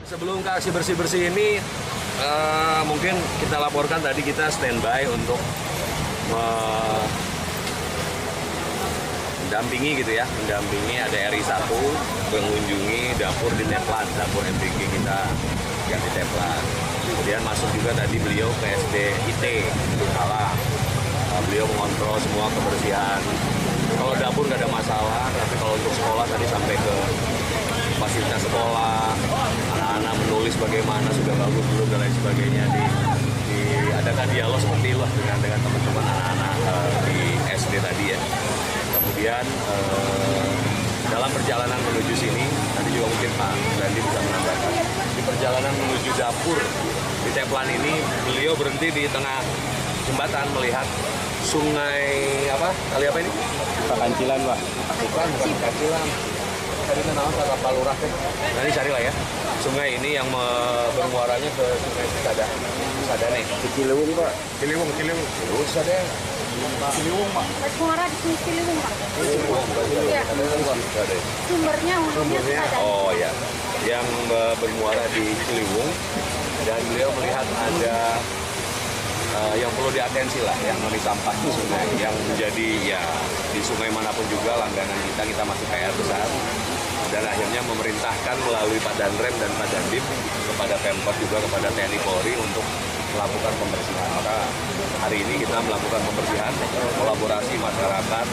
Sebelum ke aksi bersih-bersih ini, mungkin kita laporkan tadi kita standby untuk mendampingi gitu ya, mendampingi ada RI 1 mengunjungi dapur di Teplan, dapur MBG kita yang di Teplan. Kemudian masuk juga tadi beliau ke SD IT Kalah. Beliau mengontrol semua kebersihan. Kalau dapur nggak ada masalah, tapi kalau untuk sekolah tadi sampai ke fasilitas sekolah, anak-anak menulis bagaimana, sudah bagus belum dan lain sebagainya, diadakan dialog seperti itu dengan teman-teman anak-anak di SD tadi ya. Kemudian dalam perjalanan menuju sini, nanti juga mungkin Pak Dandi bisa menambahkan, di perjalanan menuju dapur di Teplan ini, beliau berhenti di tengah jembatan melihat sungai kali apa ini? Kancilan, Pak. Bukan Kancilan. Tadi kenal kata Pak Lurah. Nanti carilah ya. Sungai ini yang bermuaranya ke Sungai Sadane. Ciliwung, Pak. Ciliwung. Sadane. Ciliwung, Pak. Bermuara di Sungai Ciliwung, Pak. Ciliwung. Iya. Sumbernya Sadane. Oh ya. Yang bermuara di Ciliwung, dan beliau melihat ada yang perlu diatensi lah, yang menjadi sampah di sungai, yang menjadi ya di sungai manapun juga langganan kita masih PR besar, dan akhirnya memerintahkan melalui Pak Danrem dan Pak Dandim kepada Pemkot juga kepada TNI Polri untuk melakukan pembersihan. Maka hari ini kita melakukan pembersihan, kolaborasi masyarakat,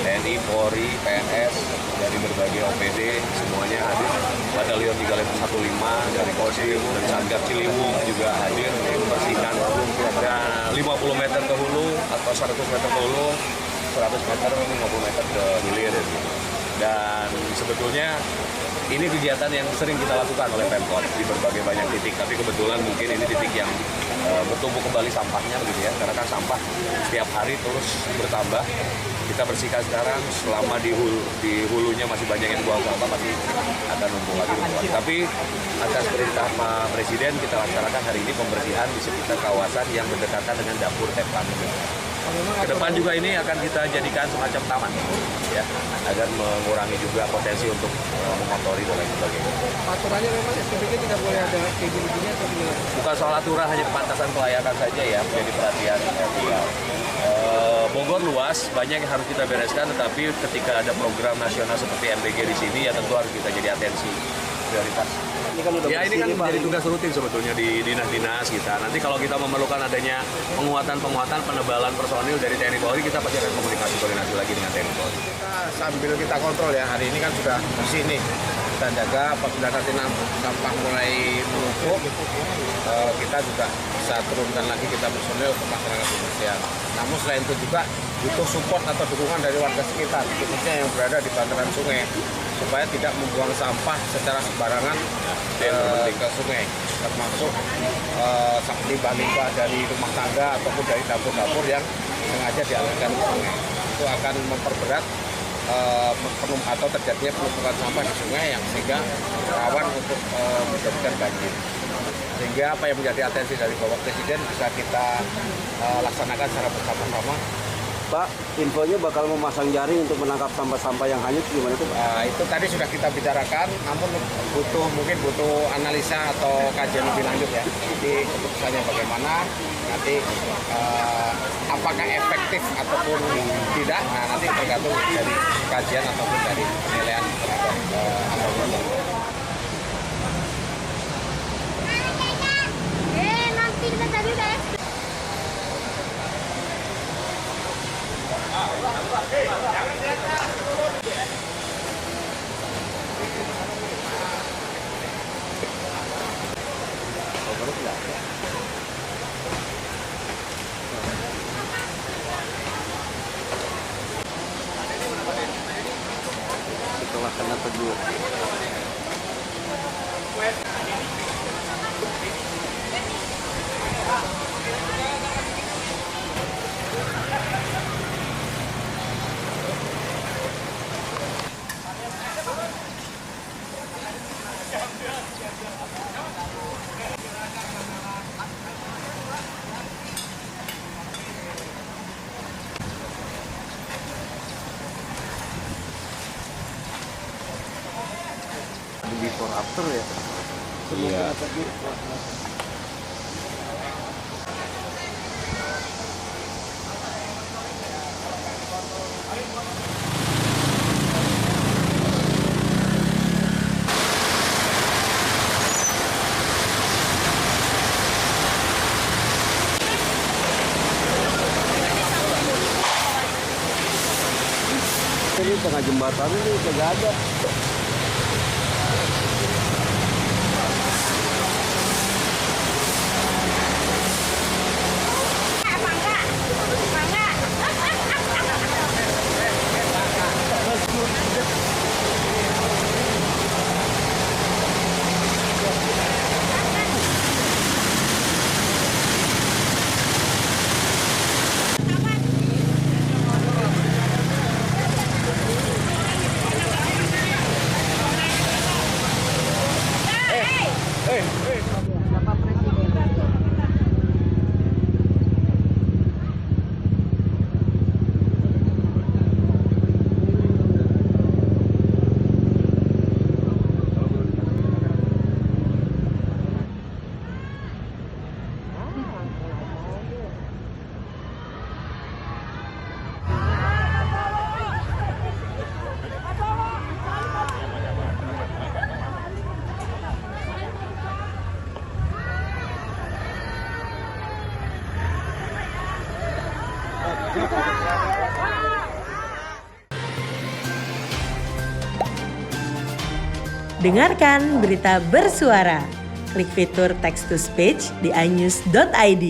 TNI, Polri, PNS dari berbagai OPD semuanya hadir. Batalion 3515 dari Kodim dan Satgas Ciliwung juga hadir membersihkan, dan 50 meter ke hulu atau 100 meter ke hulu, 100 meter 50 meter ke hilir gitu. Dan sebetulnya ini kegiatan yang sering kita lakukan oleh Pemkot di berbagai banyak titik, tapi kebetulan mungkin ini titik yang bertumbuh kembali sampahnya begitu ya, karena kan sampah setiap hari terus bertambah. Kita bersihkan sekarang, selama di hulunya masih banyak yang buang sampah, pasti akan numpuk lagi. Tapi atas perintah Pak Presiden kita laksanakan hari ini pembersihan di sekitar kawasan yang berdekatan dengan dapur Teplan. Ke depan juga ini akan kita jadikan semacam taman, ya, agar mengurangi juga potensi untuk mengotori dan lain sebagainya. Aturannya memang SPBG tidak boleh ada kayak gini-gini atau gimana? Bukan soal aturan, hanya kepantasan kelayakan saja ya, menjadi perhatian kita. Bogor luas, banyak yang harus kita bereskan, tetapi ketika ada program nasional seperti MBG di sini, ya tentu harus kita jadi atensi prioritas. Ini kan menjadi tugas rutin sebetulnya di dinas-dinas kita. Nanti kalau kita memerlukan adanya penguatan, penebalan personil dari TNI Polri, kita pasti akan koordinasi lagi dengan TNI Polri. Sambil kita kontrol ya, hari ini kan sudah bersih nih. Kita jaga apabila nanti sampah mulai menumpuk, kita juga bisa turunkan lagi kita personil untuk masyarakat pembersihan. Namun selain itu juga butuh support atau dukungan dari warga sekitar, khususnya yang berada di bantaran sungai, supaya tidak membuang sampah secara sembarangan ke sungai, termasuk limbah-limbah dari rumah tangga ataupun dari dapur-dapur yang sengaja dialirkan ke sungai. Itu akan memperberat atau terjadinya penumpukan sampah di sungai yang sehingga rawan untuk menjadikan banjir. Sehingga apa yang menjadi atensi dari Bapak Presiden bisa kita laksanakan secara bersama-sama. Pak, infonya bakal memasang jaring untuk menangkap sampah-sampah yang hanyut gimana itu, Pak? Itu tadi sudah kita bicarakan, namun mungkin butuh analisa atau kajian lebih lanjut ya. Jadi keputusannya bagaimana, nanti apakah efektif ataupun tidak, nah nanti tergantung dari kajian ataupun dari penilaian terhadap nanti kita cari deh. Setelah kena before after ya. Iya. Tapi ini tengah jembatan ini kagak ada. Dengarkan berita bersuara. Klik fitur text to speech di inews.id.